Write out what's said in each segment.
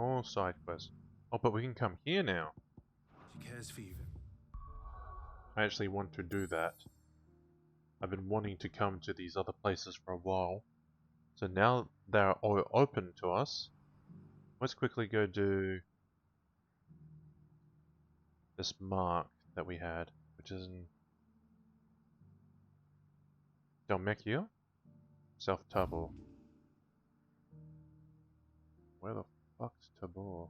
More side quests. Oh, but we can come here now. She cares for you. I actually want to do that. I've been wanting to come to these other places for a while. So now they're all open to us. Let's quickly go do this mark that we had, which is in Dalmekia? South Tabor. Where the fuck's Tabor?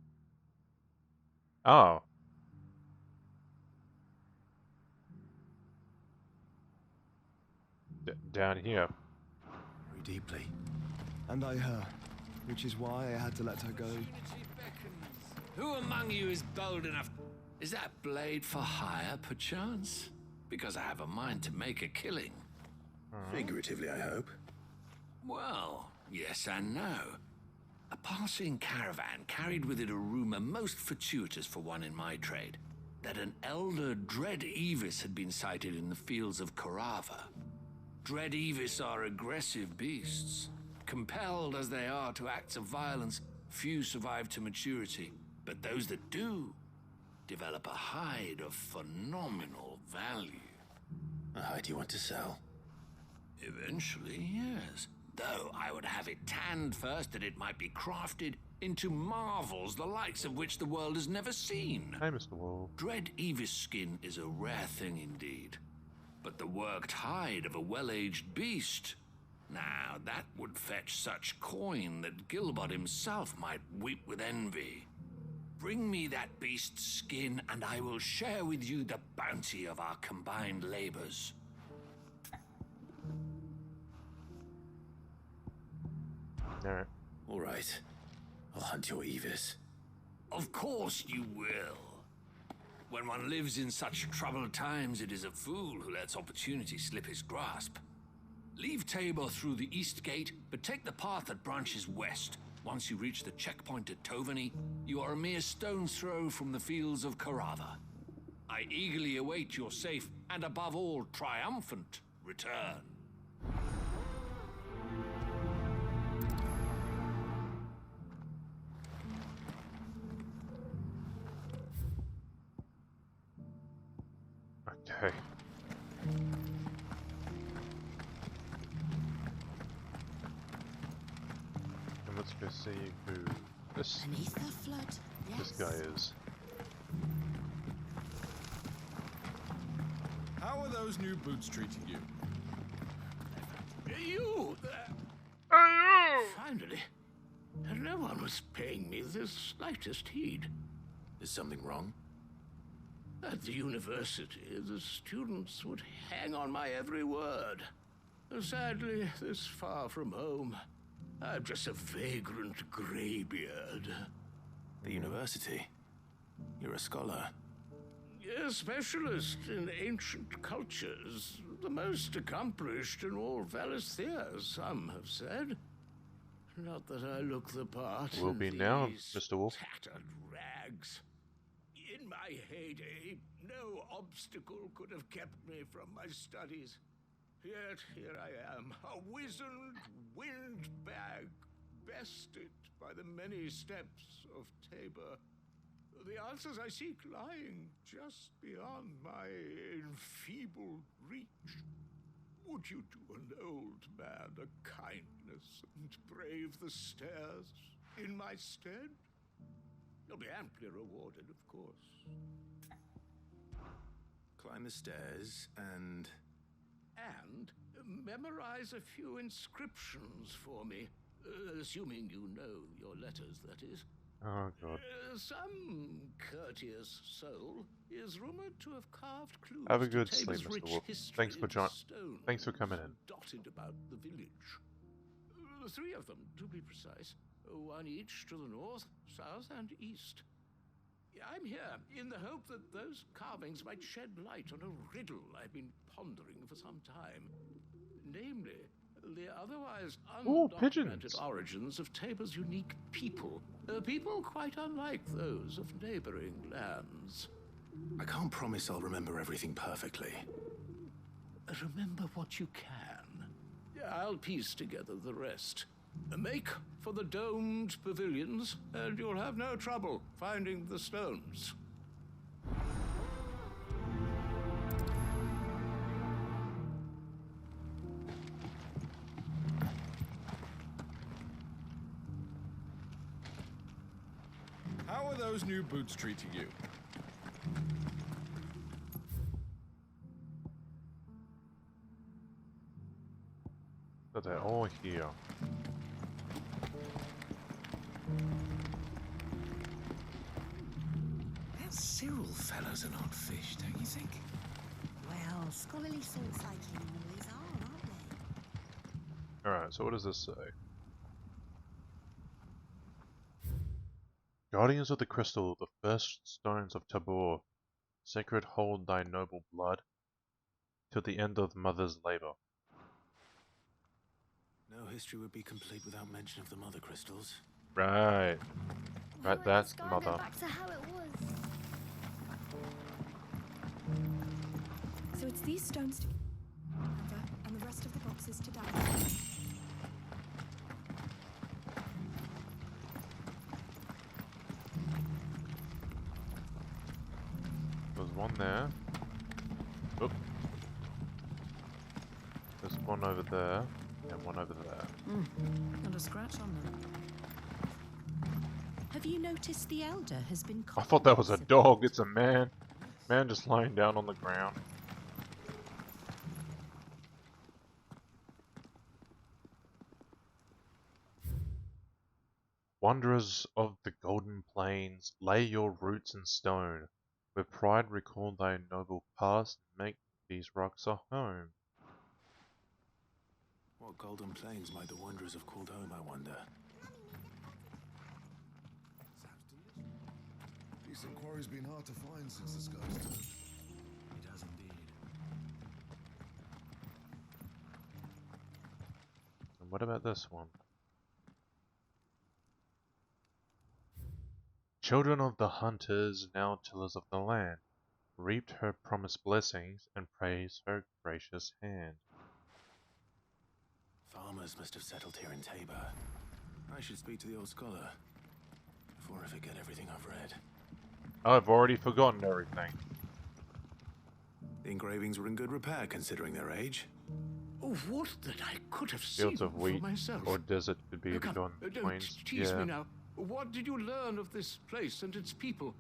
Oh. Down here. Very deeply. And I her, which is why I had to let her go. Who among you is bold enough? Is that blade for hire, perchance? Because I have a mind to make a killing. Figuratively, I hope. Well, yes and no. A passing caravan carried with it a rumor most fortuitous for one in my trade, that an elder Dread Evis had been sighted in the fields of Carava. Dread Evis are aggressive beasts. Compelled as they are to acts of violence, few survive to maturity, but those that do develop a hide of phenomenal value. A hide you want to sell? Eventually, yes. Though I would have it tanned first that it might be crafted into marvels the likes of which the world has never seen. Hey, Mr. Wolf. Dread Evis skin is a rare thing indeed. But the worked hide of a well-aged beast, now that would fetch such coin that Gilbert himself might weep with envy. Bring me that beast's skin, and I will share with you the bounty of our combined labors. Alright. All right. I'll hunt your Evis. Of course you will. When one lives in such troubled times, it is a fool who lets opportunity slip his grasp. Leave Tabor through the east gate, but take the path that branches west. Once you reach the checkpoint at Tovany, you are a mere stone's throw from the fields of Carava. I eagerly await your safe, and above all, triumphant return. Okay. And let's go see who this Beneath the flood, yes. this guy is. How are those new boots treating you? You there? Finally. No one was paying me the slightest heed. Is something wrong? At the university, the students would hang on my every word. Sadly, this far from home, I'm just a vagrant graybeard. The university? You're a scholar. A specialist in ancient cultures, the most accomplished in all Valisthea, some have said. Not that I look the part. Will in be now, these Mr. Wolf. tattered rags. In my heyday, no obstacle could have kept me from my studies. Yet here I am, a wizened windbag, bested by the many steps of Tabor. The answers I seek lying just beyond my enfeebled reach. Would you do an old man a kindness and brave the stairs in my stead? You'll be amply rewarded, of course. Climb the stairs and... And memorize a few inscriptions for me. Assuming you know your letters, that is. Oh god. Some courteous soul is rumored to have carved clues Have a to good Tabor's sleep, Mr. rich Wolf. history Thanks for in stone Thanks for coming in. dotted about the village. 3 of them, to be precise. One each to the north, south, and east. I'm here in the hope that those carvings might shed light on a riddle I've been pondering for some time. Namely, the otherwise Ooh, undocumented pigeons. origins of Tabor's unique people. People quite unlike those of neighboring lands. I can't promise I'll remember everything perfectly. Remember what you can. I'll piece together the rest. Make for the domed pavilions, and you'll have no trouble finding the stones. How are those new boots treating you? So they're all here. That Cyril fella's an odd fish, don't you think? Well, scholarly salt cycling always are, aren't they? Alright, so what does this say? Guardians of the Crystal, the first stones of Tabor, sacred hold thy noble blood, till the end of mother's labour. No history would be complete without mention of the mother crystals. Right. Right, that's the Let's go mother. back to how it was. So it's these stones to and the rest of the boxes to down. There's one there. Oop. There's one over there, and one over there. Not a scratch on them. Have you noticed the elder has been I thought that was a coughing dog, it's a man. Man just lying down on the ground. Wanderers of the golden plains, lay your roots in stone. With pride recall thy noble past, and make these rocks a home. What golden plains might the wanderers have called home, I wonder? Decent quarry's been hard to find since the skies turned. It has indeed. And what about this one? Children of the hunters, now tillers of the land, reaped her promised blessings and praised her gracious hand. Farmers must have settled here in Tabor. I should speak to the old scholar before I forget everything I've read. I've already forgotten everything. The engravings were in good repair considering their age. Oh, what that I could have seen Fields of for wheat myself. or desert to be the Come, gone don't plains. tease Yeah. me now. What did you learn of this place and its people?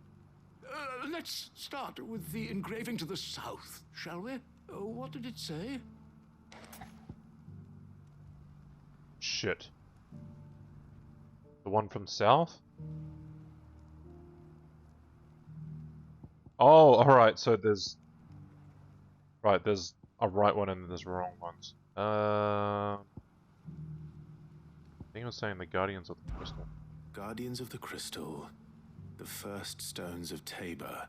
Let's start with the engraving to the south, shall we? What did it say? Shit. The one from south? Oh, alright, so there's... Right, there's a right one and there's wrong ones. I think I was saying the Guardians of the Crystal. Guardians of the Crystal, the first stones of Tabor,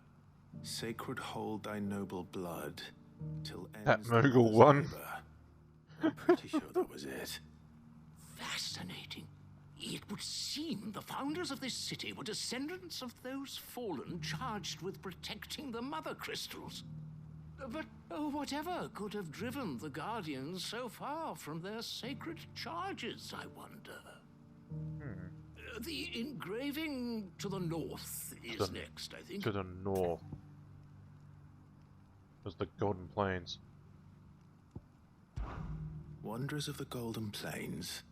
sacred hold thy noble blood, till That ends the Mogul mother's one. labour. I'm pretty sure that was it. Fascinating. It would seem the founders of this city were descendants of those fallen charged with protecting the mother crystals. But whatever could have driven the Guardians so far from their sacred charges, I wonder? The engraving to the north is next, I think. To the north. There's the Golden Plains. Wanderers of the Golden Plains,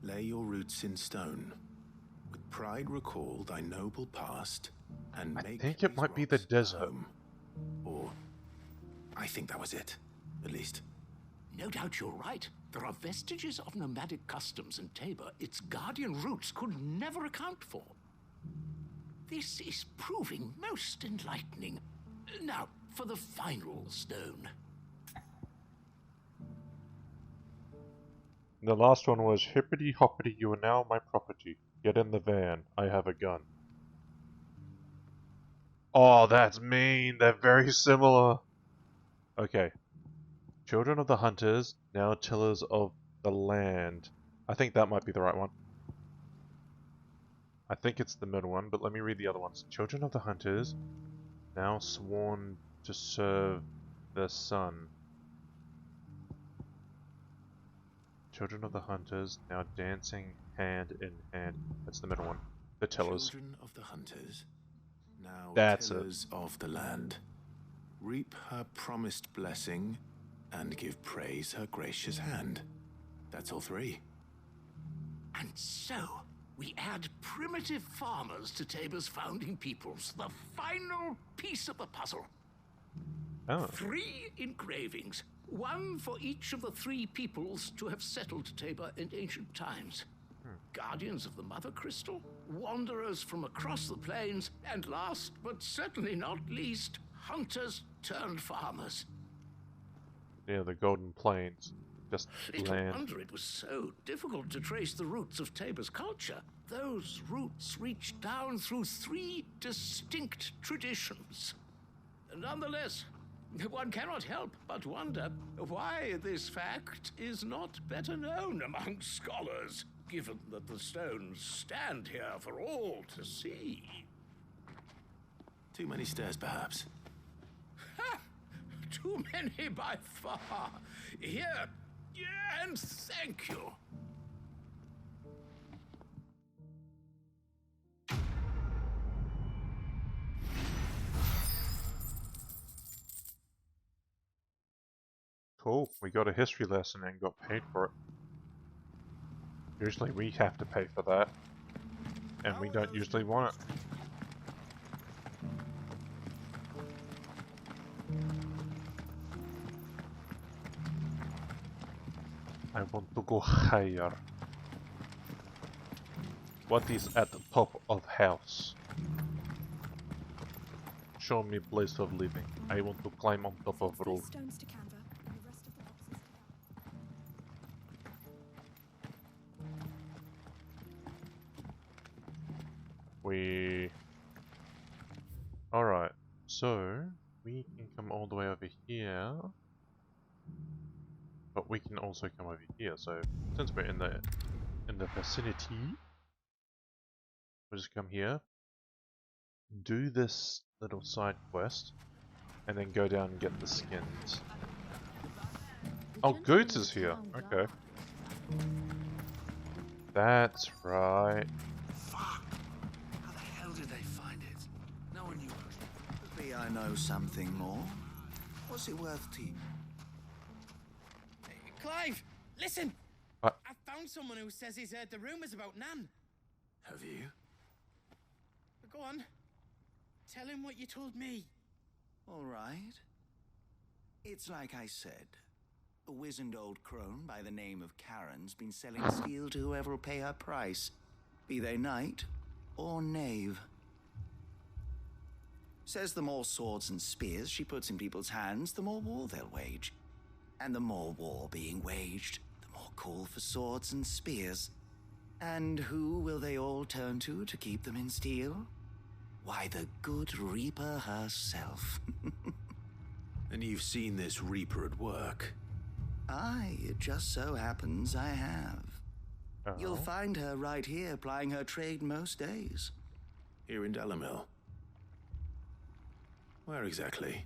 lay your roots in stone. With pride recall thy noble past, and make think it these might be the rocks a desert. home. Or, I think that was it, at least. No doubt you're right. There are vestiges of nomadic customs in Tabor its guardian roots could never account for. This is proving most enlightening. Now, for the final stone. The last one was hippity hoppity, you are now my property. Get in the van, I have a gun. Oh, that's mean. They're very similar. Okay. Children of the hunters, now tillers of the land. I think that might be the right one. I think it's the middle one, but let me read the other ones. Children of the hunters, now sworn to serve the sun. Children of the Hunters, now dancing hand in hand. That's the middle one. The tillers. Children of the hunters, now That's tillers of the land. Reap her promised blessing, and give praise her gracious hand. That's all three. And so, we add primitive farmers to Tabor's founding peoples, the final piece of the puzzle. Oh. 3 engravings, one for each of the 3 peoples to have settled Tabor in ancient times. Guardians of the Mother Crystal, wanderers from across the plains, and last but certainly not least, hunters turned farmers. Yeah, the Golden Plains. Just Little land. wonder it was so difficult to trace the roots of Tabor's culture. Those roots reach down through 3 distinct traditions. Nonetheless, one cannot help but wonder why this fact is not better known among scholars, given that the stones stand here for all to see. Too many stairs, perhaps. Ha! Too many by far. Here, and thank you. Cool. We got a history lesson and got paid for it. Usually we have to pay for that. And we don't usually want it. I want to go higher. What is at the top of house? Show me place of living. I want to climb on top of These roof. stones to Canva, and the rest of the boxes to Alright, so we can come all the way over here. But we can also come over here, so since we're in the vicinity, we'll just come here, do this little side quest, and then go down and get the skins. Oh, Goots is here. Okay. That's right. Fuck! How the hell did they find it? No one knew. Maybe I know something more. What's it worth to you? Clive, listen! What? I found someone who says he's heard the rumors about Nan. Have you? Go on. Tell him what you told me. All right. It's like I said. A wizened old crone by the name of Karen's been selling steel to whoever will pay her price, be they knight or knave. Says the more swords and spears she puts in people's hands, the more war they'll wage. And the more war being waged, the more call for swords and spears. And who will they all turn to keep them in steel? Why, the good Reaper herself. And you've seen this Reaper at work? Aye, it just so happens I have. You'll find her right here plying her trade most days. Here in Delamil? Where exactly?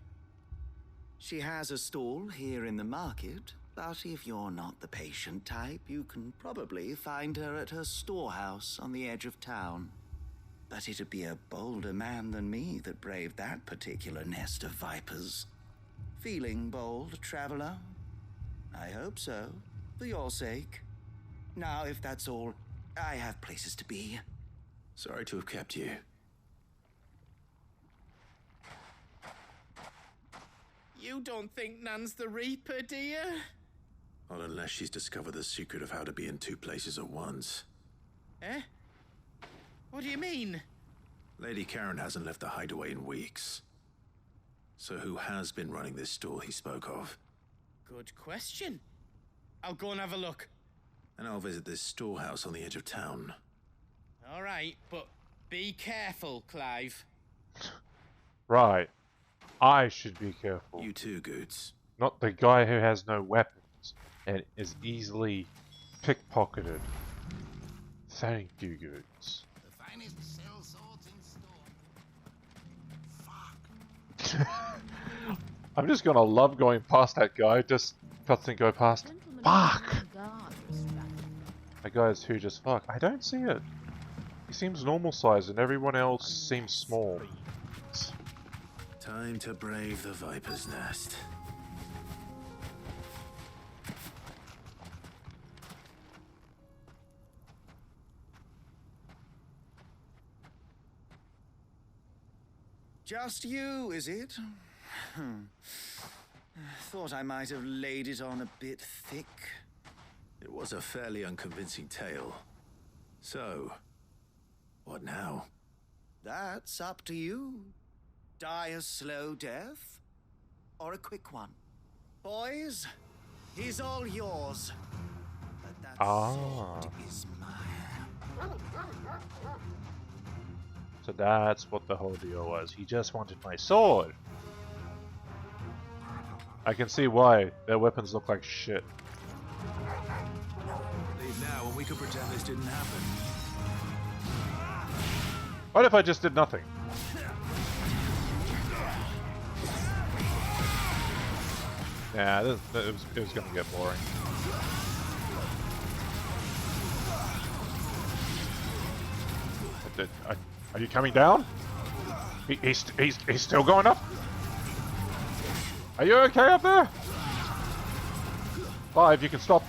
She has a stall here in the market, but if you're not the patient type, you can probably find her at her storehouse on the edge of town. But it'd be a bolder man than me that braved that particular nest of vipers. Feeling bold, traveler? I hope so, for your sake. Now, if that's all, I have places to be. Sorry to have kept you. You don't think Nan's the Reaper, do you? Not unless she's discovered the secret of how to be in 2 places at once. Eh? What do you mean? Lady Karen hasn't left the hideaway in weeks. So who has been running this stall he spoke of? Good question. I'll go and have a look. And I'll visit this storehouse on the edge of town. All right, but be careful, Clive. Right. I should be careful. You too, Goots. Not the guy who has no weapons and is easily pickpocketed. Thank you, Goots. The finest sell swords in store. Fuck. I'm just gonna love going past that guy, just cuts and go past. Fuck! Guard That guy is huge as fuck. I don't see it. He seems normal size and everyone else seems small. Time to brave the Viper's Nest. Just you, is it? Thought I might have laid it on a bit thick. It was a fairly unconvincing tale. So, what now? That's up to you. Die a slow death, or a quick one. Boys, he's all yours. But that sword is mine. So that's what the whole deal was. He just wanted my sword. I can see why. Their weapons look like shit. Leave now and we could pretend this didn't happen. What if I just did nothing? Yeah, it was gonna get boring. Are you coming down? He's still going up? Are you okay up there? 5, you can stop.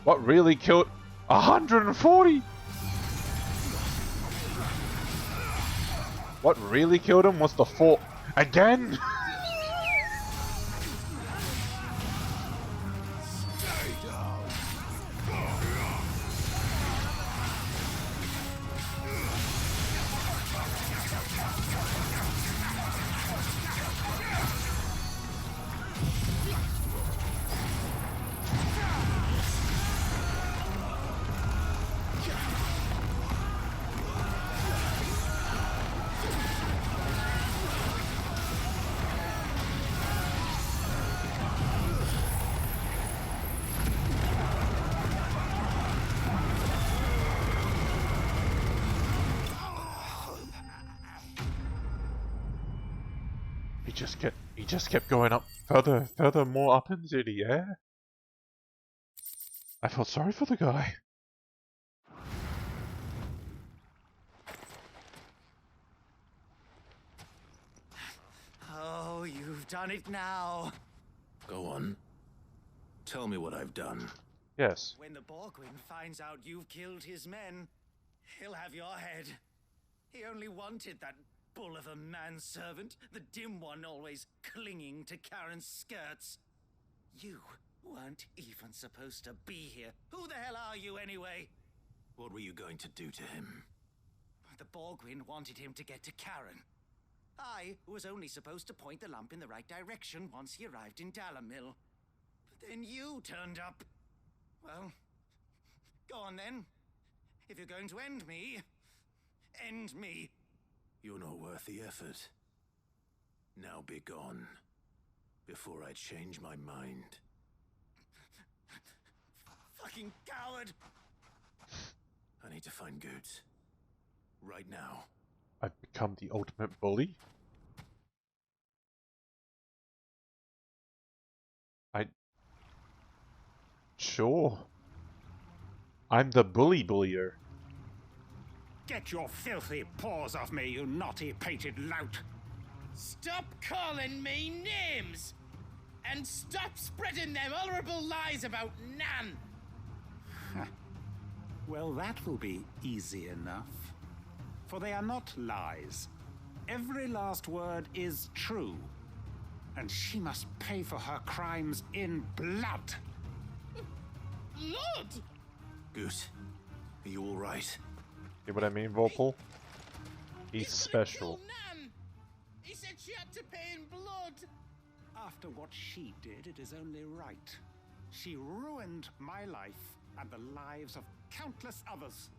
What really killed 140? What really killed him was the 4 again. He just kept going up further, more up into the air. I felt sorry for the guy. Oh, you've done it now. Go on. Tell me what I've done. Yes. When the Borgwin finds out you've killed his men, he'll have your head. He only wanted that bull of a manservant, the dim one always clinging to Karen's skirts. You weren't even supposed to be here. Who the hell are you anyway? What were you going to do to him? The Borgwin wanted him to get to Karen. I was only supposed to point the lamp in the right direction once he arrived in Dalamil. But then you turned up. Well, go on then. If you're going to end me, end me. You're not worth the effort. Now be gone, before I change my mind. Fucking coward! I need to find Goods. Right now. I've become the ultimate bully? Sure. I'm the bullier. Get your filthy paws off me, you naughty-pated lout! Stop calling me names! And stop spreading them horrible lies about Nan! Well, that will be easy enough. For they are not lies. Every last word is true. And she must pay for her crimes in blood. Lord! Goose, are you alright? See what I mean, Volpol? He's special. Nan. He said she had to pay in blood. After what she did, it is only right. She ruined my life and the lives of countless others.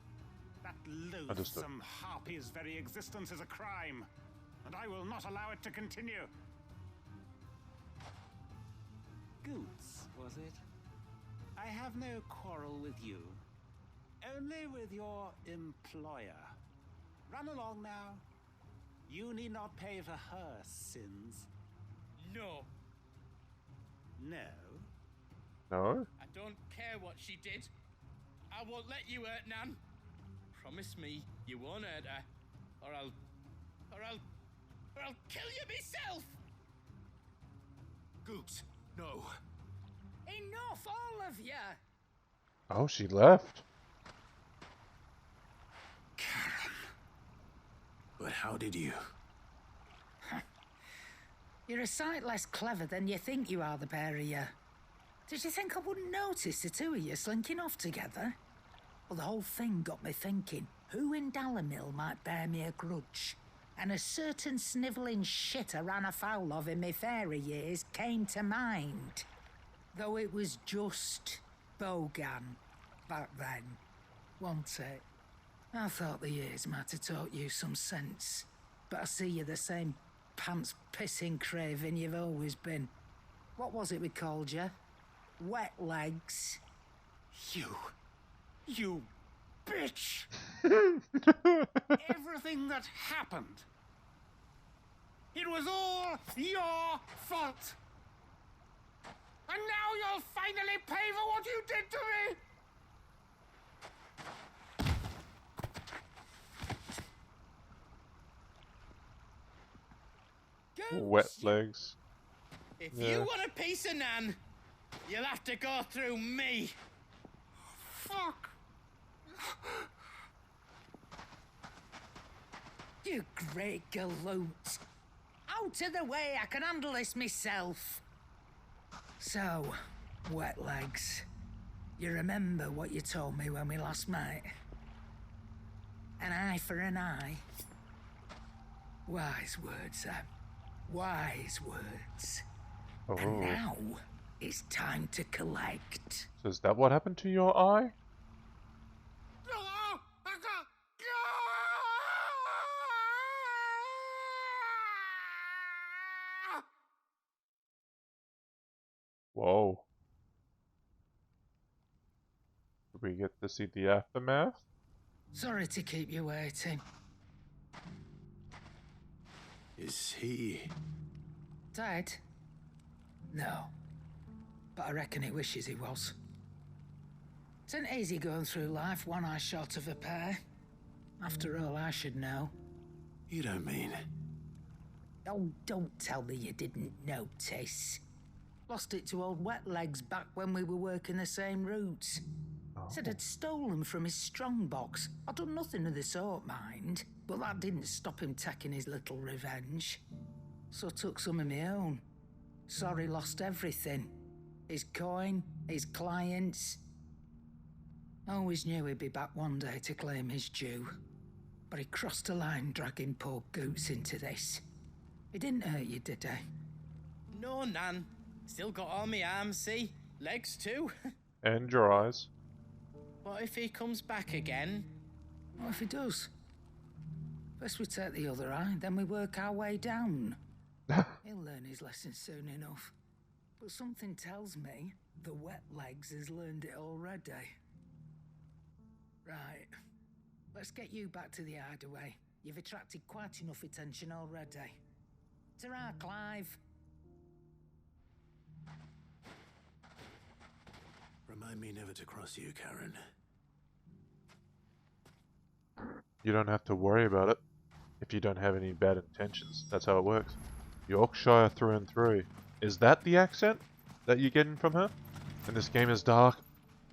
That loathsome harpy's very existence is a crime, and I will not allow it to continue. Goots, was it? I have no quarrel with you. Only with your employer. Run along now. You need not pay for her sins. No. No? No? I don't care what she did. I won't let you hurt Nan. Promise me you won't hurt her, or I'll kill you myself. Goose, no. Enough, all of you! Oh, she left. Karen. But how did you? You're a sight less clever than you think you are, the pair of you. Did you think I wouldn't notice the two of you slinking off together? Well, the whole thing got me thinking, who in Dalamil might bear me a grudge? And a certain snivelling shit I ran afoul of in my fairy years came to mind. Though it was just Bogan back then, wasn't it? I thought the years might have taught you some sense, but I see you're the same pants-pissing craven you've always been. What was it we called you? Wet legs. You bitch! Everything that happened, it was all your fault! And now you'll finally pay for what you did to me! Wet legs. If Yeah. you want a piece of Nan, you'll have to go through me. Fuck! You great galoot. Out of the way, I can handle this myself. So, wet legs. You remember what you told me when we last met? An eye for an eye. Wise words, Sam. Wise words. Oh. And now, it's time to collect. So is that what happened to your eye? Whoa. Did we get to see the aftermath? Sorry to keep you waiting. Is he? Dead? No. But I reckon he wishes he was. It isn't easy going through life one eye short of a pair. After all, I should know. You don't mean? Oh, don't tell me you didn't notice. Lost it to old Wet Legs back when we were working the same routes. Said I'd stolen from his strongbox. I'd done nothing of the sort, mind. But that didn't stop him taking his little revenge. So I took some of my own. Sorry, lost everything. His coin, his clients. Always knew he'd be back one day to claim his due. But he crossed a line dragging poor Goots into this. He didn't hurt you, did he? No, Nan. Still got all my arms, see? Legs too. And your eyes. What if he comes back again? What if he does? First we take the other eye, then we work our way down. He'll learn his lesson soon enough. But something tells me the Wet Legs has learned it already. Right. Let's get you back to the hideaway. You've attracted quite enough attention already. Ta-ra, Clive. Remind me never to cross you, Karen. You don't have to worry about it if you don't have any bad intentions. That's how it works. Yorkshire through and through. Is that the accent that you're getting from her? And this game is dark.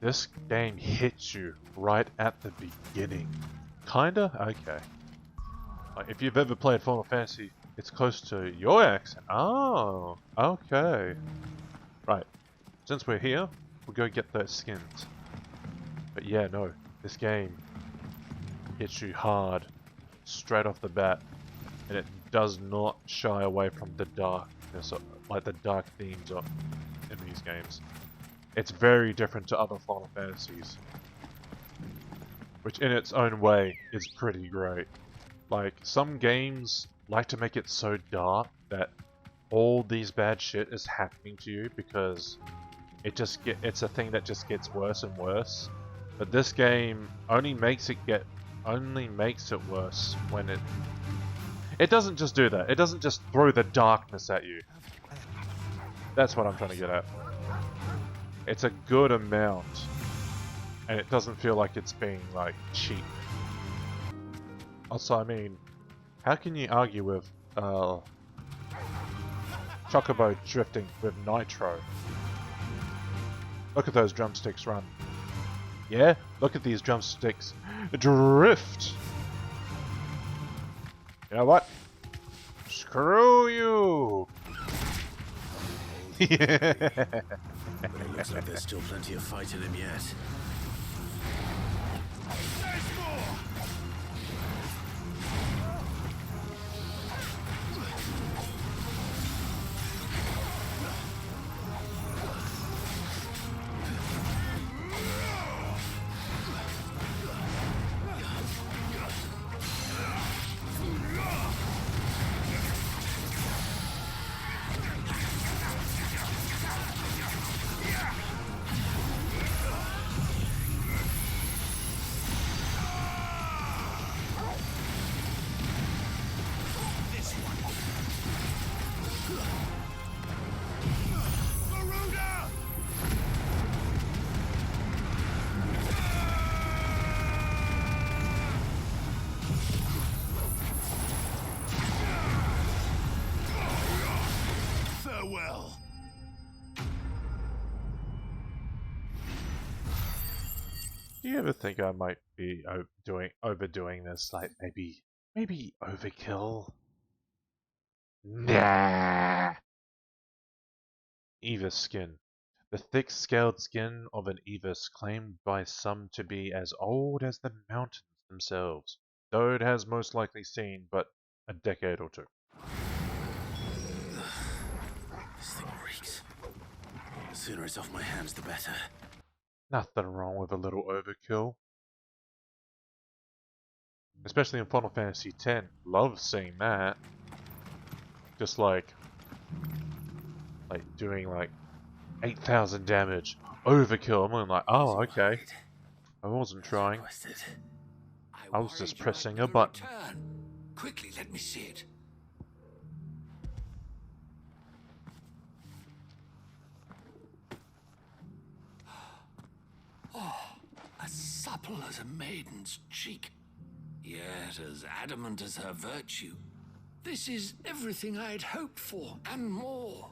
This game hits you right at the beginning. Kinda? Okay. Like, if you've ever played Final Fantasy, it's close to your accent. Oh, okay. Right. Since we're here, we'll go get those skins. But yeah, no. This game hits you hard, straight off the bat. And it does not shy away from the darkness, like the dark themes in these games. It's very different to other Final Fantasies, which in its own way is pretty great. Like, some games like to make it so dark that all these bad shit is happening to you because it's a thing that just gets worse and worse. But this game only makes it worse when it doesn't just do that. It doesn't just throw the darkness at you. That's what I'm trying to get at. It's a good amount. And it doesn't feel like it's being, like, cheap. Also, I mean, how can you argue with, Chocobo drifting with Nitro? Look at those drumsticks run. Yeah? Look at these drumsticks drift! You know what? Screw you! Yeah. But it looks like there's still plenty of fight in him yet. Do you ever think I might be overdoing this? Like, maybe overkill? Nah! Eva's skin. The thick-scaled skin of an Evis claimed by some to be as old as the mountains themselves, though it has most likely seen but a decade or two. This thing reeks. The sooner it's off my hands, the better. Nothing wrong with a little overkill. Especially in Final Fantasy X. Love seeing that. Just like doing like 8,000 damage. Overkill. I'm like, oh, okay. I wasn't trying. I was just pressing a button. Quickly, let me see it. Oh, as supple as a maiden's cheek, yet as adamant as her virtue. This is everything I had hoped for, and more.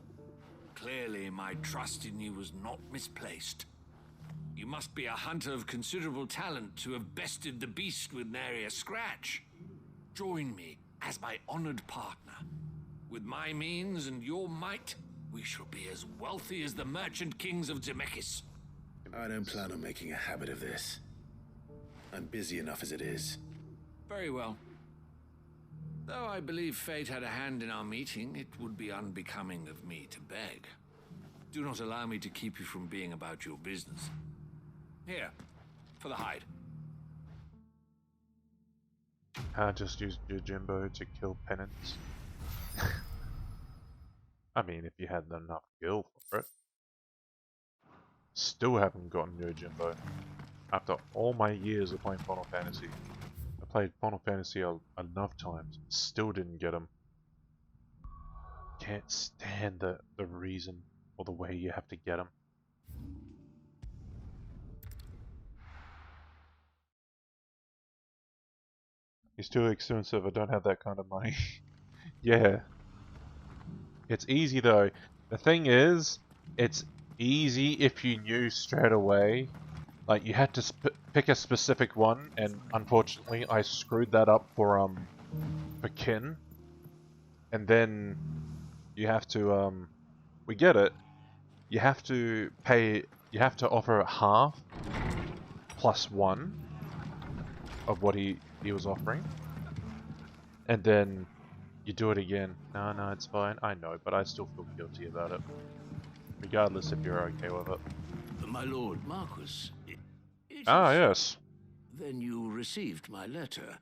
Clearly, my trust in you was not misplaced. You must be a hunter of considerable talent to have bested the beast with nary a scratch. Join me as my honored partner. With my means and your might, we shall be as wealthy as the merchant kings of Zemeckis. I don't plan on making a habit of this. I'm busy enough as it is. Very well. Though I believe fate had a hand in our meeting, it would be unbecoming of me to beg. Do not allow me to keep you from being about your business. Here, for the hide. I just used Yojimbo to kill penance. I mean, if you had enough gil for it. Still haven't gotten Yojimbo. After all my years of playing Final Fantasy. I played Final Fantasy enough times. Still didn't get him. Can't stand the reason or the way you have to get him. He's too expensive. I don't have that kind of money. Yeah. It's easy though. The thing is, it's easy if you knew straight away. Like, you had to pick a specific one, and unfortunately I screwed that up for Kin. And then you have to, we get it. You have to offer half plus one of what he was offering. And then you do it again. No, it's fine. I know, but I still feel guilty about it. Regardless if you're okay with it. My lord Marquis. Yes. Then you received my letter.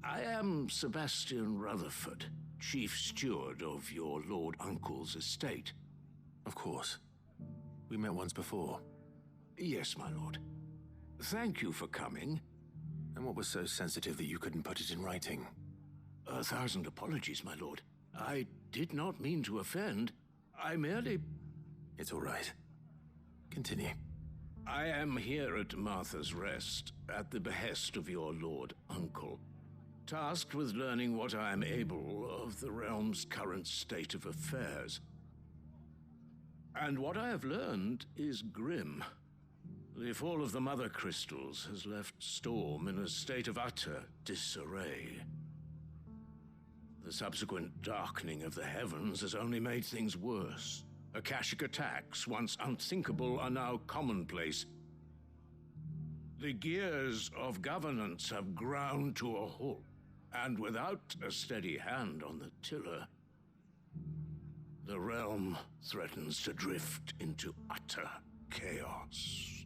I am Sebastian Rutherford, chief steward of your lord uncle's estate. Of course. We met once before. Yes, my lord. Thank you for coming. And what was so sensitive that you couldn't put it in writing? 1,000 apologies, my lord. I did not mean to offend. I merely... It's all right. Continue. I am here at Martha's Rest, at the behest of your lord uncle, tasked with learning what I am able of the realm's current state of affairs. And what I have learned is grim. The fall of the Mother Crystals has left Storm in a state of utter disarray. The subsequent darkening of the heavens has only made things worse. Akashic attacks, once unthinkable, are now commonplace. The gears of governance have ground to a halt, and without a steady hand on the tiller, the realm threatens to drift into utter chaos.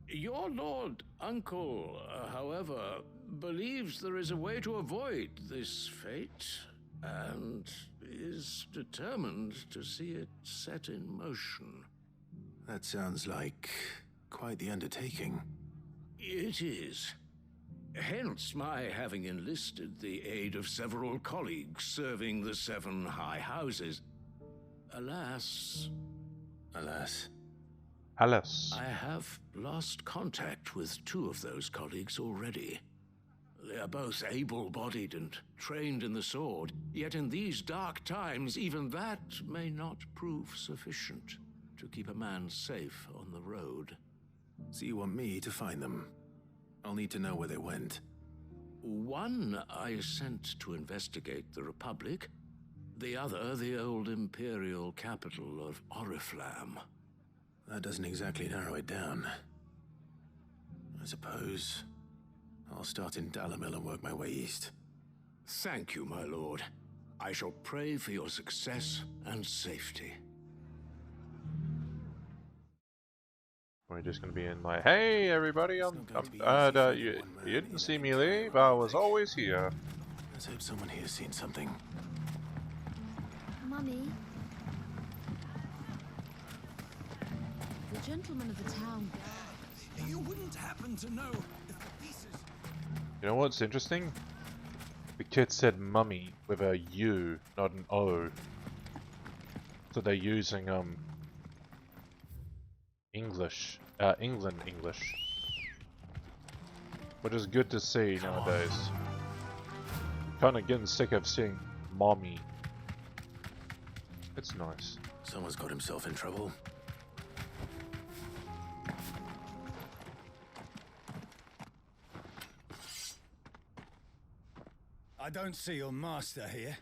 Your lord uncle, however, believes there is a way to avoid this fate, and is determined to see it set in motion. That sounds like quite the undertaking. It is. Hence my having enlisted the aid of several colleagues serving the 7 high houses. Alas, I have lost contact with 2 of those colleagues already. They are both able-bodied and trained in the sword, yet in these dark times, even that may not prove sufficient to keep a man safe on the road. So you want me to find them? I'll need to know where they went. One I sent to investigate the Republic, the other the old Imperial capital of Oriflamme. That doesn't exactly narrow it down. I suppose I'll start in Dalamil and work my way east. Thank you, my lord. I shall pray for your success and safety. We're just gonna be in like, hey everybody, you didn't see me leave. I was always here. Let's hope someone here's seen something. Mummy. The gentleman of the town. You wouldn't happen to know if the pieces... You know what's interesting? The kid said mummy with a U, not an O. So they're using English, England English, which is good to see nowadays. Kind of getting sick of seeing mommy. It's nice. Someone's got himself in trouble. I don't see your master here,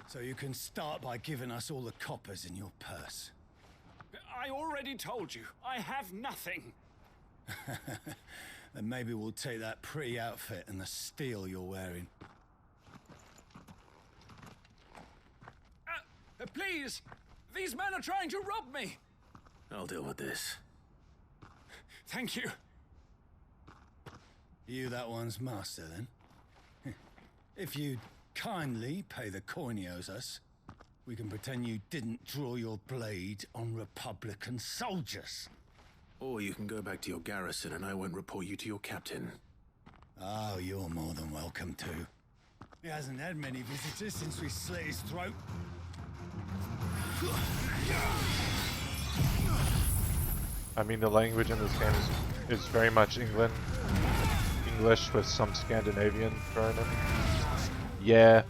so you can start by giving us all the coppers in your purse. I already told you, I have nothing. Then maybe we'll take that pretty outfit and the steel you're wearing. Please! These men are trying to rob me! I'll deal with this. Thank you. You that one's master, then? If you'd kindly pay the coin he owes us, we can pretend you didn't draw your blade on Republican soldiers. Or you can go back to your garrison and I won't report you to your captain. Oh, you're more than welcome to. He hasn't had many visitors since we slit his throat. I mean, the language in this game is very much English with some Scandinavian thrown in. Yeah.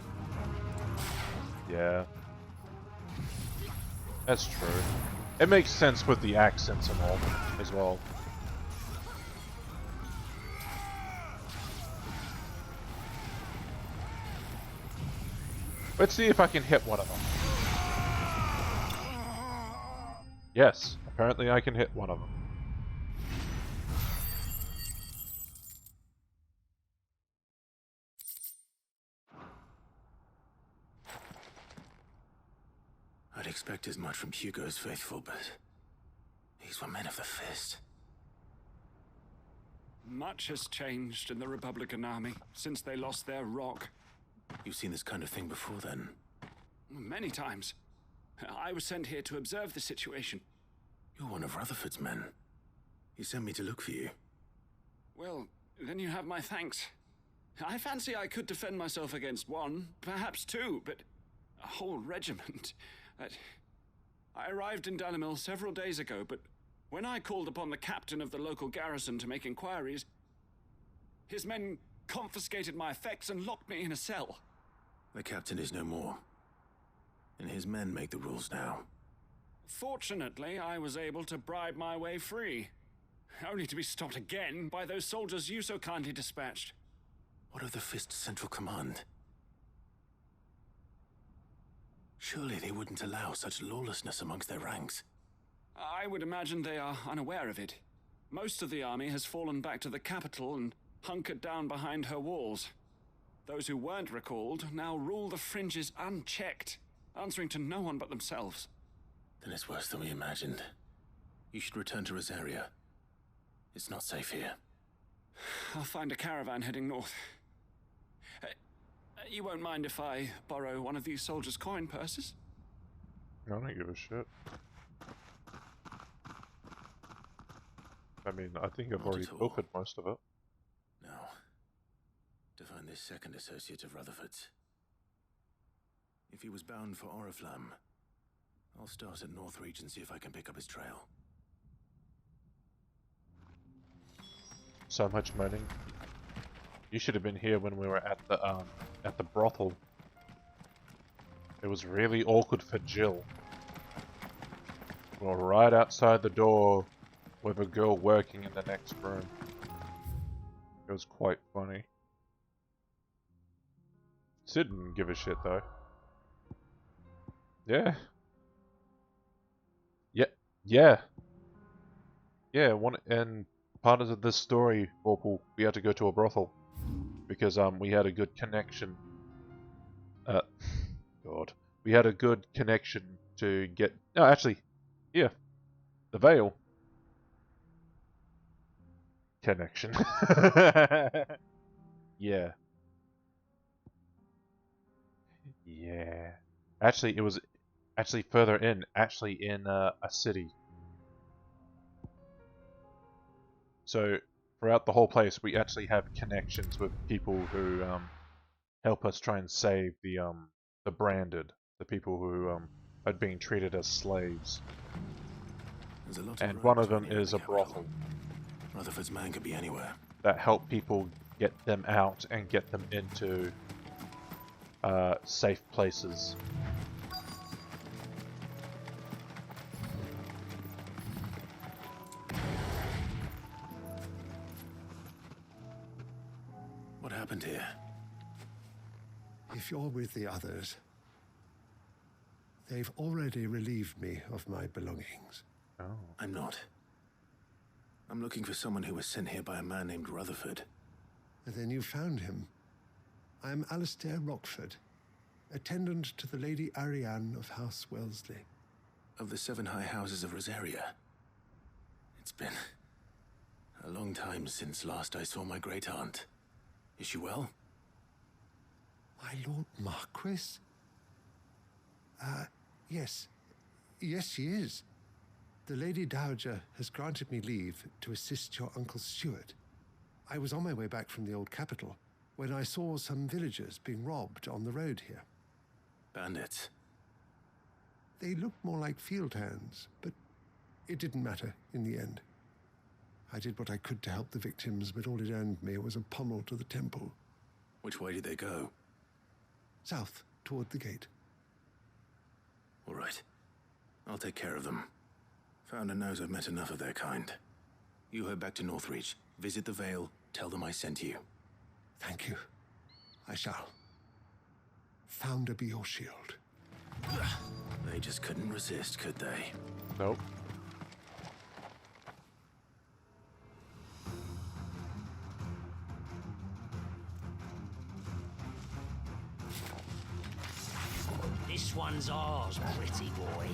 Yeah. That's true. It makes sense with the accents and all as well. Let's see if I can hit one of them. Yes, apparently I can hit one of them. I'd expect as much from Hugo's faithful, but these were men of the fist. Much has changed in the Republican army since they lost their rock. You've seen this kind of thing before, then? Many times. I was sent here to observe the situation. You're one of Rutherford's men. He sent me to look for you. Well, then you have my thanks. I fancy I could defend myself against one, perhaps two, but a whole regiment. I arrived in Dalamil several days ago, but When I called upon the captain of the local garrison to make inquiries, his men confiscated my effects and locked me in a cell. The captain is no more, and his men make the rules now. Fortunately, I was able to bribe my way free, only to be stopped again by those soldiers you so kindly dispatched. What of the Fist Central Command? Surely they wouldn't allow such lawlessness amongst their ranks. I would imagine they are unaware of it. Most of the army has fallen back to the capital and hunkered down behind her walls. Those who weren't recalled now rule the fringes unchecked, answering to no one but themselves. Then it's worse than we imagined. You should return to Rosaria. It's not safe here. I'll find a caravan heading north. You won't mind if I borrow one of these soldiers' coin purses? I don't give a shit. I mean, I think I've already pilfered most of it. Now, to find this second associate of Rutherford's. If he was bound for Oriflamme, I'll start at Northreach and see if I can pick up his trail. So much money. You should have been here when we were at the brothel. It was really awkward for Jill. We were right outside the door with a girl working in the next room. It was quite funny. Sid didn't give a shit though. Yeah. Yeah. And part of this story, Vorpal, we had to go to a brothel because we had a good connection. God, we had a good connection to get. No, actually, yeah, the Veil connection. Yeah. Yeah. Actually, it was actually further in. Actually, in a city. So throughout the whole place, we actually have connections with people who help us try and save the branded, the people who had been treated as slaves. And one of them is a brothel. Rutherford's man could be anywhere. That help people get them out and get them into safe places. What happened here? If you're with the others, they've already relieved me of my belongings. Oh. I'm not. I'm looking for someone who was sent here by a man named Rutherford. Then you found him. I'm Alistair Rockford, attendant to the Lady Ariane of House Wellesley. Of the 7 high houses of Rosaria. It's been a long time since last I saw my great-aunt. Is she well? My Lord Marquis? Yes. Yes, she is. The Lady Dowager has granted me leave to assist your Uncle Stuart. I was on my way back from the old capital when I saw some villagers being robbed on the road here. Bandits? They looked more like field hands, but it didn't matter in the end. I did what I could to help the victims, but all it earned me was a pommel to the temple. Which way did they go? South, toward the gate. All right. I'll take care of them. Founder knows I've met enough of their kind. You head back to Northreach, visit the Vale, tell them I sent you. Thank you. I shall. Founder be your shield. They just couldn't resist, could they? Nope. This one's ours, pretty boy.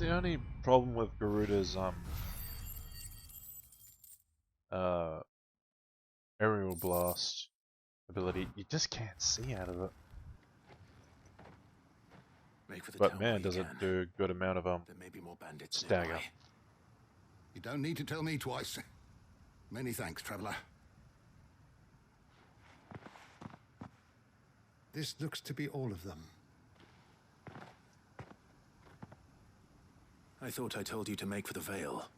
the only problem with Garuda's aerial blast ability. You just can't see out of it. Make for the But town man, while you does it can. do a good amount of There may be more bandits stagger. nearby. You don't need to tell me twice. Many thanks, traveler. This looks to be all of them. I thought I told you to make for the Vale.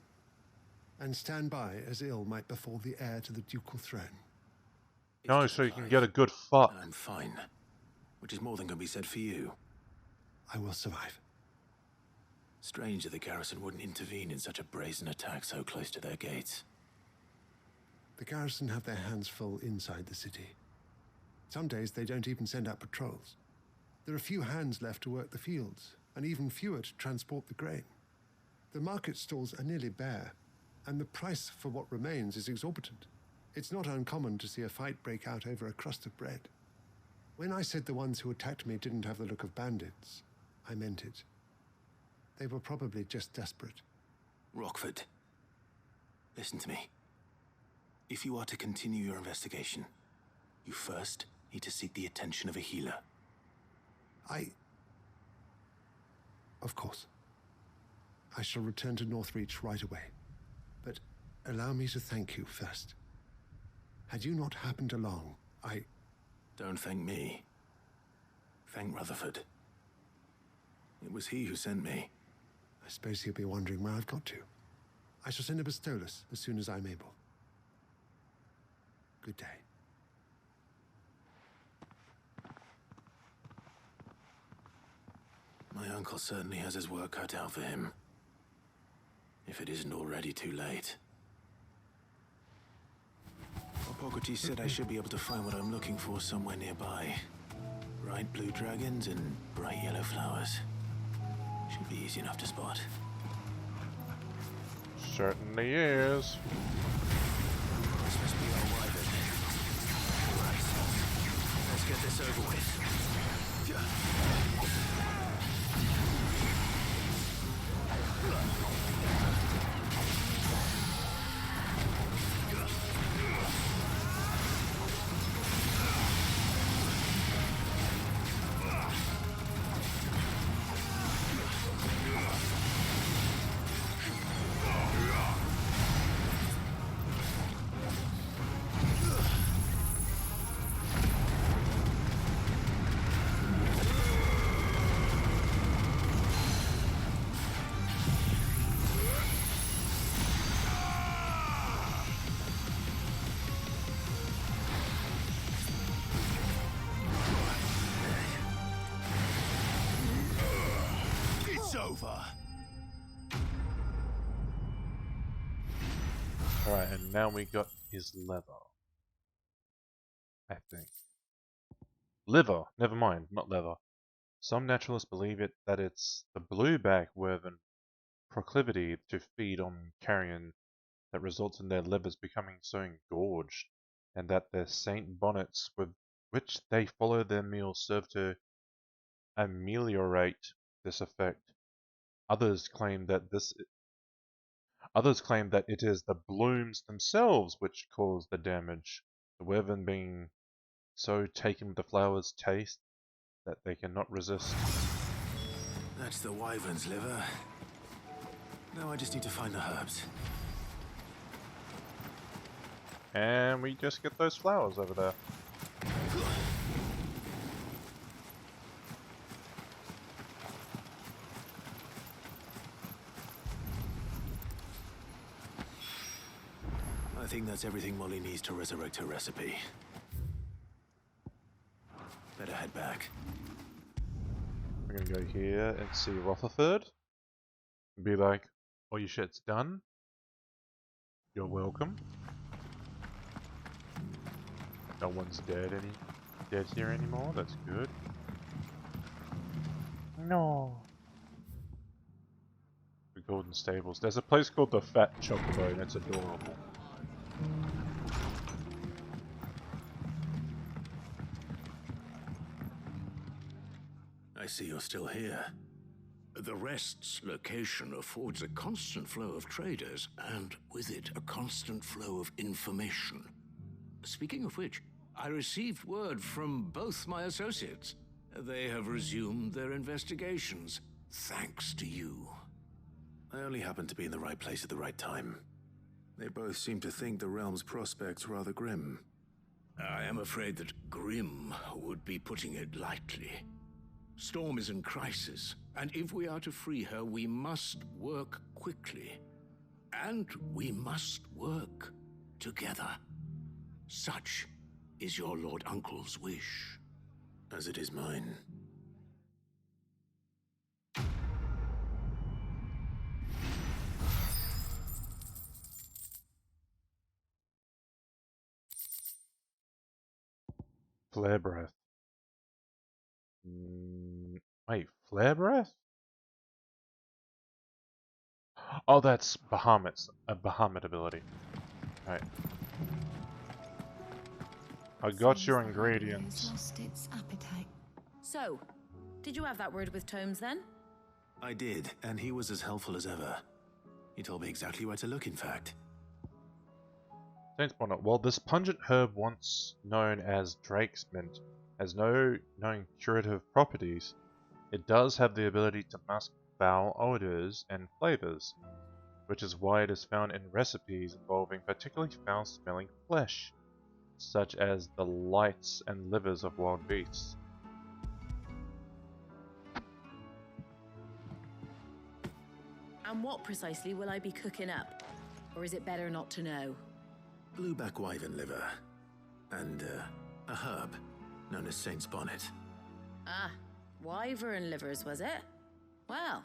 And stand by as ill might befall the heir to the ducal throne. No, so you can get a good fuck. And I'm fine. Which is more than can be said for you. I will survive. Strange that the garrison wouldn't intervene in such a brazen attack so close to their gates. The garrison have their hands full inside the city. Some days they don't even send out patrols. There are few hands left to work the fields, and even fewer to transport the grain. The market stalls are nearly bare, and the price for what remains is exorbitant. It's not uncommon to see a fight break out over a crust of bread. When I said the ones who attacked me didn't have the look of bandits, I meant it. They were probably just desperate. Rockford, listen to me. If you are to continue your investigation, you first need to seek the attention of a healer. Of course. I shall return to Northreach right away. But allow me to thank you first. Had you not happened along, Don't thank me. Thank Rutherford. It was he who sent me. I suppose he'll be wondering where I've got to. I shall send a Bastolus as soon as I'm able. Good day. My uncle certainly has his work cut out for him. If it isn't already too late. Hippocrates said I should be able to find what I'm looking for somewhere nearby. Bright blue dragons and bright yellow flowers. Should be easy enough to spot. Certainly is. This must be our wyvern. Right. Let's get this over with. Alright, and now we got his leather. I think. Liver! Never mind, not leather. Some naturalists believe that it's the blueback wyvern proclivity to feed on carrion that results in their livers becoming so engorged, and that their saint bonnets with which they follow their meals serve to ameliorate this effect. Others claim that it is the blooms themselves which cause the damage, the wyvern being so taken with the flower's taste that they cannot resist. That's the wyvern's liver. Now I just need to find the herbs. And we just get those flowers over there. I think that's everything Molly needs to resurrect her recipe. Better head back. We're gonna go here and see Rutherford. Be like, oh, your shit's done. You're welcome. No one's dead here anymore. That's good. No. The Golden Stables. There's a place called the Fat Chocobo, and it's adorable. I see you're still here. The Rest's location affords a constant flow of traders, and with it, a constant flow of information. Speaking of which, I received word from both my associates. They have resumed their investigations, thanks to you. I only happened to be in the right place at the right time. They both seem to think the realm's prospects rather grim. I am afraid that grim would be putting it lightly. Storm is in crisis, and if we are to free her, we must work quickly. And we must work together. Such is your Lord Uncle's wish. As it is mine. Flare breath. Wait, flare breath? Oh, that's Bahamut's a Bahamut ability. Right. I got your ingredients. Lost its appetite. So, did you have that word with Tomes then? I did, and he was as helpful as ever. He told me exactly where to look, in fact. Saints Bonnet. Well, this pungent herb, once known as Drake's Mint, has no known curative properties. It does have the ability to mask foul odors and flavors, which is why it is found in recipes involving particularly foul-smelling flesh, such as the lights and livers of wild beasts. And what precisely will I be cooking up? Or is it better not to know? Blueback wyvern liver. And, a herb known as Saint's Bonnet. Ah, wyvern livers, was it? Well,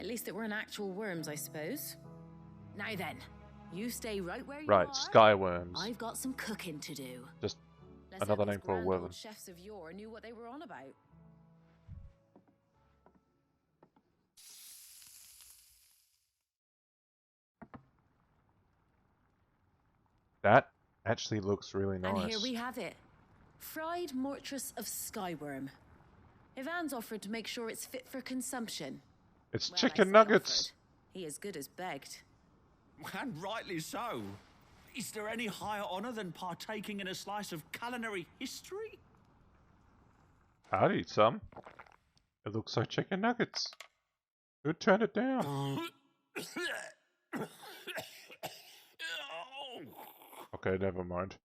at least it weren't actual worms, I suppose. Now then, you stay right where you are. Right, skyworms. I've got some cooking to do. Just Let's another hope name those for a grand wyvern. old chefs of yore knew what they were on about. That actually looks really nice. And here we have it. Fried mortress of skyworm. Ivan's offered to make sure it's fit for consumption. It's Well, I chicken say nuggets. offered. He as good as begged. And rightly so. Is there any higher honor than partaking in a slice of culinary history? I'd eat some. It looks like chicken nuggets. Who'd turn it down? Okay, never mind.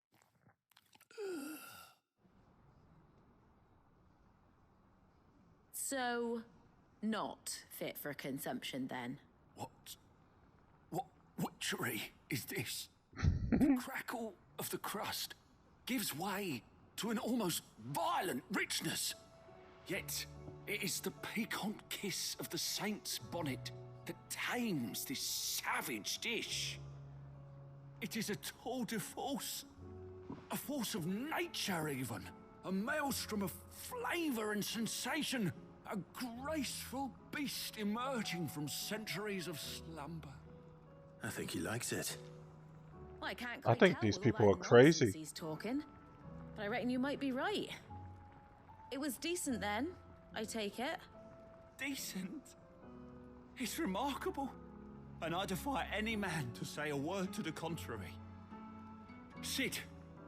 So, not fit for consumption then? What witchery is this? The crackle of the crust gives way to an almost violent richness. Yet, it is the piquant kiss of the Saint's Bonnet that tames this savage dish. It is a tour de force, a force of nature even, a maelstrom of flavor and sensation, a graceful beast emerging from centuries of slumber. I think he likes it. Well, I can't I quite think tell these with all people that are crazy. nonsense he's talking, but I reckon you might be right. It was decent then, I take it. Decent? It's remarkable. And I defy any man to say a word to the contrary. Sid,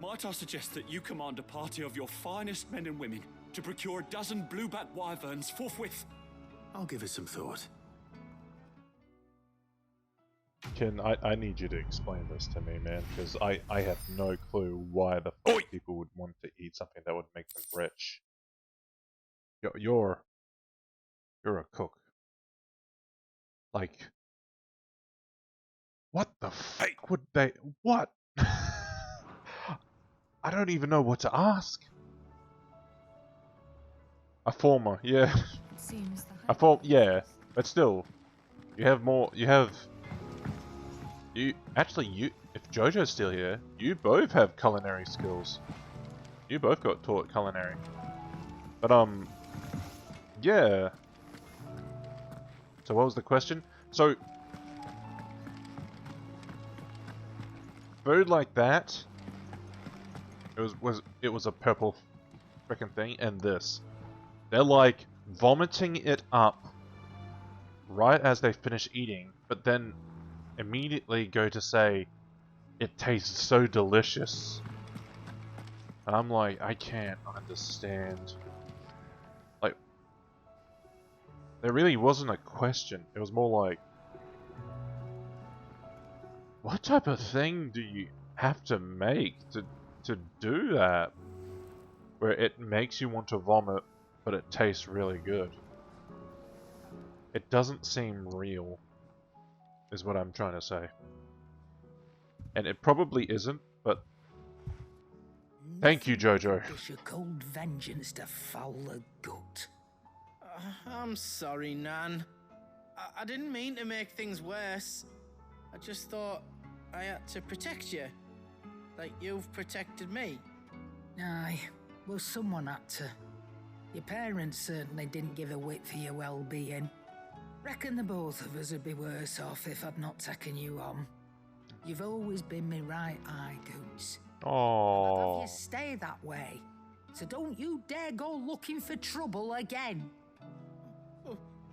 might I suggest that you command a party of your finest men and women to procure a dozen blueback wyverns forthwith? I'll give it some thought. I need you to explain this to me, man, because I have no clue why the fuck people would want to eat something that would make them rich. You're a cook. Like, what the fuck would they... What? I don't even know what to ask. A former, yeah. Seems Yeah, but still, you have more. If Jojo's still here, you both have culinary skills. You both got taught culinary. But yeah. So what was the question? So, food like that. It was a purple freaking thing, and this. They're like vomiting it up right as they finish eating, but then immediately go to say, it tastes so delicious. And I'm like, I can't understand. Like, there really wasn't a question. It was more like, what type of thing do you have to make to do that? Where it makes you want to vomit, but it tastes really good. It doesn't seem real, is what I'm trying to say. And it probably isn't, but thank you, Jojo. Gush your cold vengeance to foul the gut. I'm sorry, Nan. I didn't mean to make things worse. I just thought I had to protect you. Like you've protected me. Aye, well, someone had to. Your parents certainly didn't give a whit for your well-being. Reckon the both of us would be worse off if I'd not taken you on. You've always been me right eye, Goots. Oh. I'd have you stay that way. So don't you dare go looking for trouble again.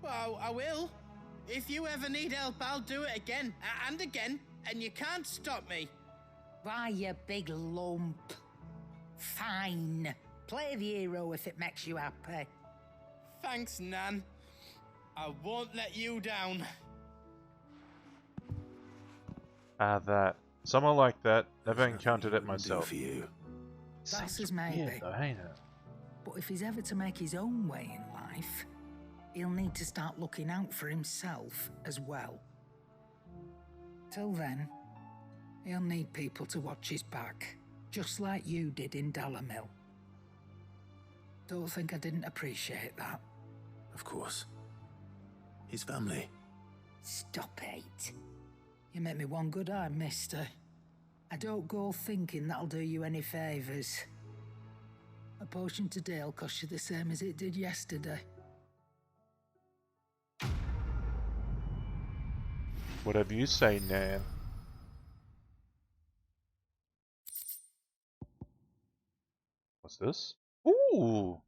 Well, I will. If you ever need help, I'll do it again and again, and you can't stop me. Why, you big lump. Fine. Play the hero if it makes you happy. Thanks, Nan. I won't let you down. That. Someone like that, never encountered it myself. For you. That's as maybe. Weird though, ain't it? But if he's ever to make his own way in life, he'll need to start looking out for himself as well. Till then, he'll need people to watch his back, just like you did in Dalamil. Don't think I didn't appreciate that. Of course. His family. Stop it. You make me one good eye, mister. I don't go thinking that'll do you any favours. A potion today will cost you the same as it did yesterday. Whatever you say, Nan. What's this? Ooh!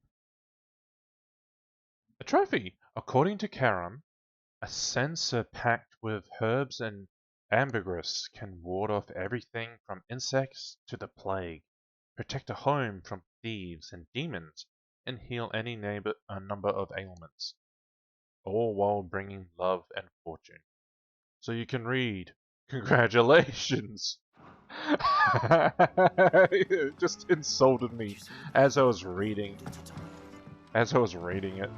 A trophy! According to Karam, a censer packed with herbs and ambergris can ward off everything from insects to the plague, protect a home from thieves and demons, and heal any number of ailments, all while bringing love and fortune. So you can read, congratulations! It just insulted me as I was reading it.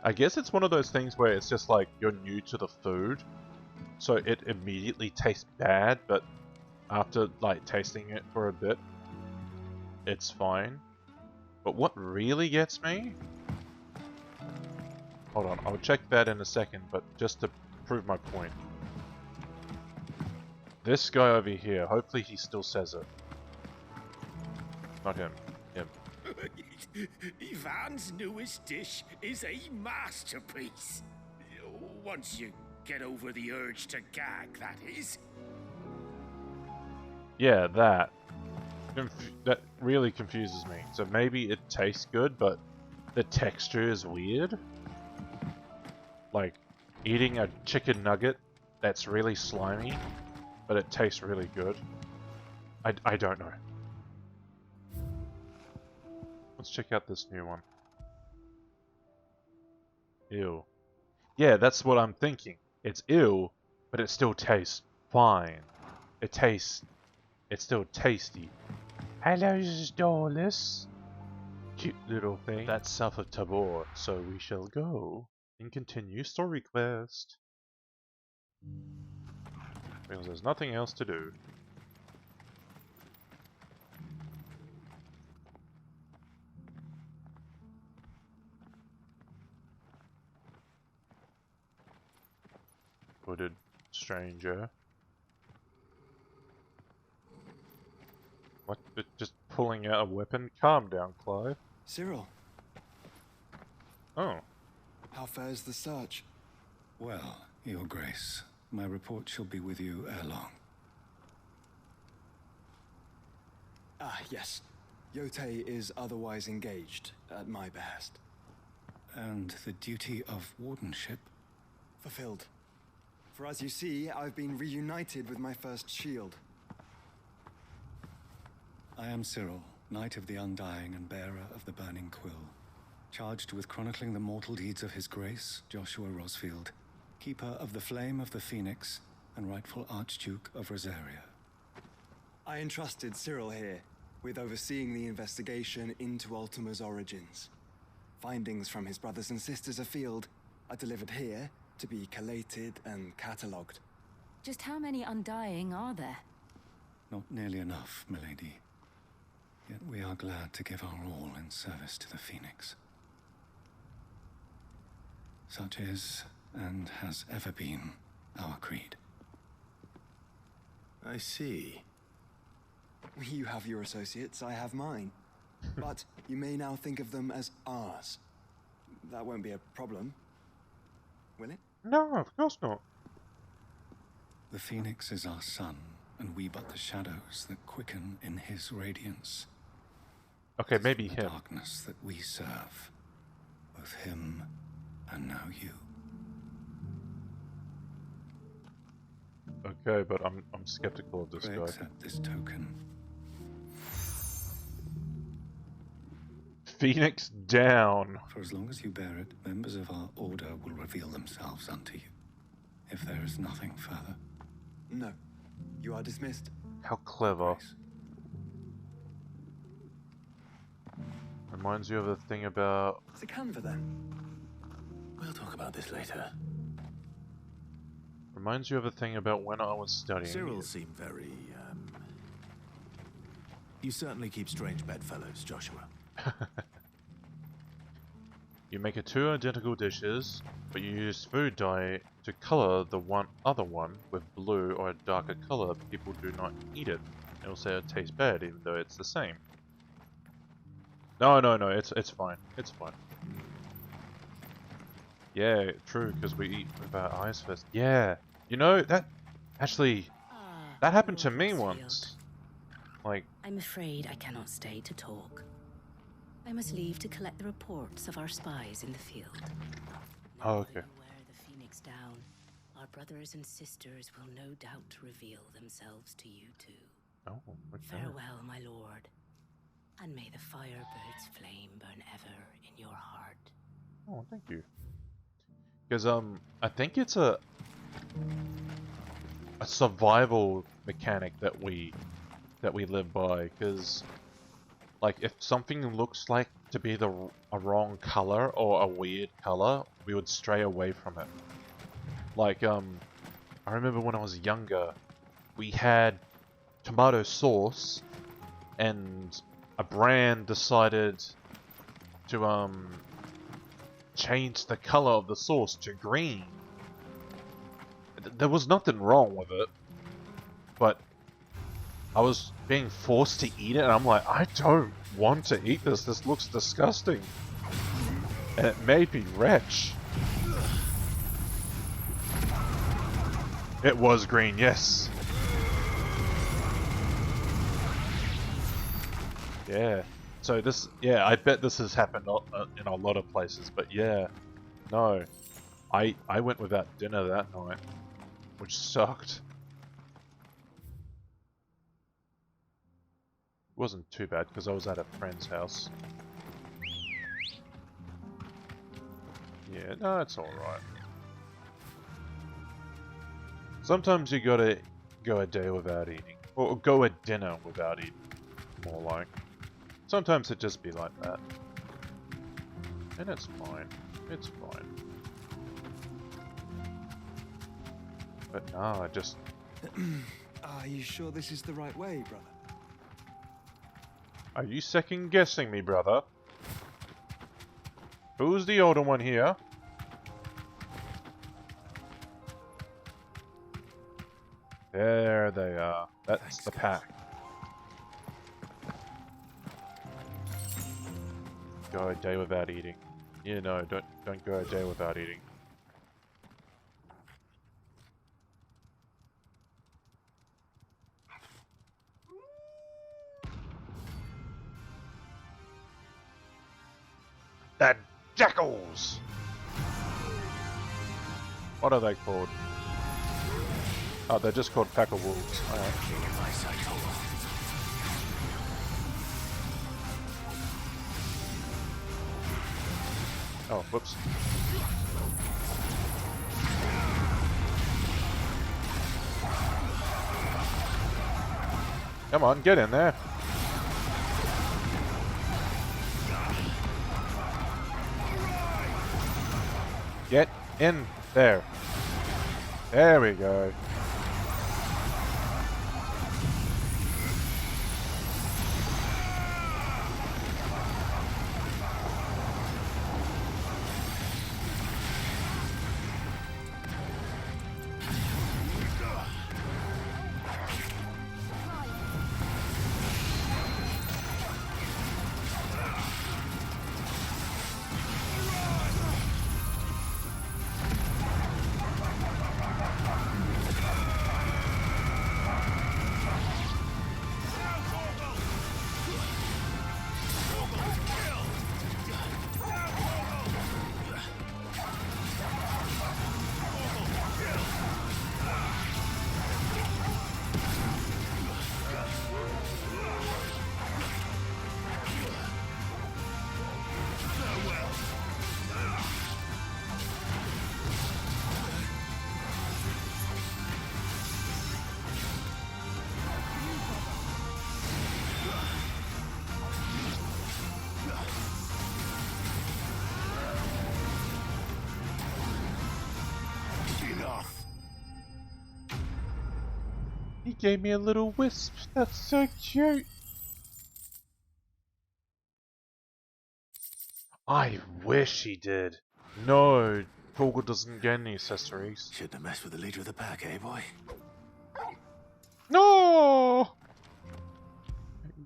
I guess it's one of those things where it's just like you're new to the food, so it immediately tastes bad, but after like tasting it for a bit, it's fine. But what really gets me? Hold on, I'll check that in a second, but just to prove my point. This guy over here, hopefully he still says it. Not him, him. Ivan's newest dish is a masterpiece. Once you get over the urge to gag, that is. Yeah, that. That really confuses me. So maybe it tastes good, but the texture is weird. Like, eating a chicken nugget that's really slimy, but it tastes really good. I don't know. Let's check out this new one. Ew. Yeah, that's what I'm thinking. It's ew, but it still tastes fine. It's still tasty. Hello, Stolas. Cute little thing. That's south of Tabor, so we shall go and continue story quest. Because there's nothing else to do. Hooded stranger. What? Just pulling out a weapon? Calm down, Clive. Cyril. Oh. How fares the search? Well, Your Grace, my report shall be with you ere long. Ah, yes. Yotei is otherwise engaged, at my behest. And the duty of wardenship? Fulfilled. For as you see, I've been reunited with my first shield. I am Cyril, Knight of the Undying and bearer of the Burning Quill, charged with chronicling the mortal deeds of His Grace, Joshua Rosfield, keeper of the Flame of the Phoenix and rightful Archduke of Rosaria. I entrusted Cyril here with overseeing the investigation into Ultima's origins. Findings from his brothers and sisters afield are delivered here to be collated and catalogued. Just how many Undying are there? Not nearly enough, milady. Yet we are glad to give our all in service to the Phoenix. Such is, and has ever been, our creed. I see. You have your associates, I have mine. But you may now think of them as ours. That won't be a problem, will it? No, of course not. The Phoenix is our sun, and we but the shadows that quicken in his radiance. Okay, maybe the him. Darkness that we serve, both him and now you. Okay, but I'm skeptical of this Pray guy. accept this token. Phoenix down. For as long as you bear it, members of our order will reveal themselves unto you. If there is nothing further. No. You are dismissed. How clever. Reminds you of the thing about... It's a canva then. We'll talk about this later. Reminds you of the thing about when I was studying. Cyril seemed very, You certainly keep strange bedfellows, Joshua. You make 2 identical dishes, but you use food dye to color the other one with blue or a darker color. People do not eat it. It'll say it tastes bad, even though it's the same. No, it's fine. It's fine. Yeah, true, because we eat with our eyes first. Yeah, you know, that happened to me once. Like, I'm afraid I cannot stay to talk. I must leave to collect the reports of our spies in the field. oh, okay. You wear the Phoenix down, our brothers and sisters will no doubt reveal themselves to you too. Oh, okay. Farewell, my lord, and may the Firebird's flame burn ever in your heart. Oh, thank you. Because I think it's a survival mechanic that we live by. Because, like, if something looks like to be a wrong color or a weird color, we would stray away from it. Like, I remember when I was younger, we had tomato sauce, and a brand decided to change the color of the sauce to green. There was nothing wrong with it, but I was being forced to eat it, and I'm like, I don't want to eat this. This looks disgusting. And it made me retch. It was green, yes. Yeah. So this, yeah, I bet this has happened in a lot of places, but yeah, no. I went without dinner that night, which sucked. It wasn't too bad because I was at a friend's house. Yeah, no, it's alright. Sometimes you gotta go a day without eating. Or go a dinner without eating, more like. Sometimes it just be like that. And it's fine. It's fine. But nah, I just... Are you sure this is the right way, brother? Are you second guessing me, brother? Who's the older one here? There they are. That's the pack. Go a day without eating. Yeah, no, don't go a day without eating. That Jackals! What are they called? Oh, they're just called pack of wolves. Alright. Oh, whoops. Come on, get in there. Get in there. There we go. He gave me a little wisp. That's so cute. I wish he did. No, Torgal doesn't get any accessories. Shouldn't have messed with the leader of the pack, eh, boy? No!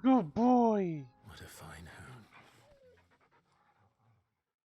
Good boy.